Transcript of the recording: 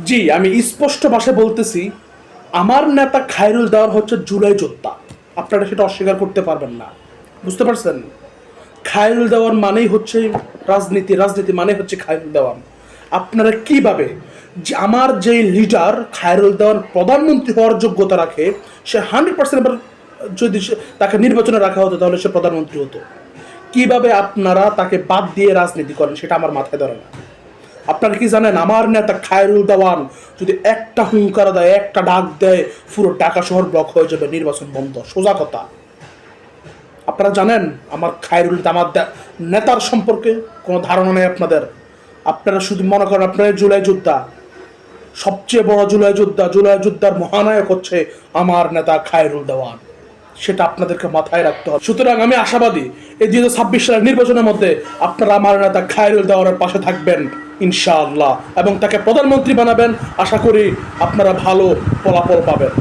জি, আমি স্পষ্ট ভাষায় বলতেছি, আমার নেতা খায়রুল দেওয়ার হচ্ছে জুলাই যোদ্ধা। আপনারা সেটা অস্বীকার করতে পারবেন না। বুঝতে পারছেন? খায়রুল দেওয়ান মানেই হচ্ছে রাজনীতি, রাজনীতি মানে হচ্ছে খায়রুল দেওয়ান। আপনারা কিভাবে যে আমার যে লিডার খায়রুল দেওয়ান প্রধানমন্ত্রী হওয়ার যোগ্যতা রাখে, সে 100% যদি তাকে নির্বাচনে রাখা হতো তাহলে সে প্রধানমন্ত্রী হতো, কিভাবে আপনারা তাকে বাদ দিয়ে রাজনীতি করেন সেটা আমার মাথায় ধরে না। আপনারা কি জানেন, আমার নেতা খায়রুল দেওয়ান যদি একটা হুঙ্কার দেয়, একটা ডাক দেয়, পুরো ঢাকা শহর ব্লক হয়ে যাবে, নির্বাচন বন্ধ, সোজা কথা। আপনারা জানেন আমার খায়রুল, আমার নেতার সম্পর্কে কোনো ধারণা নেই আপনাদের। আপনারা শুধু মনে করেন আপনারা জুলাই যোদ্ধা, সবচেয়ে বড় জুলাই যোদ্ধা, জুলাই যোদ্ধার মহানায়ক হচ্ছে আমার নেতা খায়রুল দেওয়ান। সেটা আপনাদেরকে মাথায় রাখতে হবে। সুতরাং আমি আশাবাদী এই 2026 সালের নির্বাচনের মধ্যে আপনারা আমার নেতা খায়রুল দেওয়ানের পাশে থাকবেন ইনশাআল্লাহ, এবং তাকে প্রধানমন্ত্রী বানাবেন। আশা করি আপনারা ভালো ফলাফল পাবেন।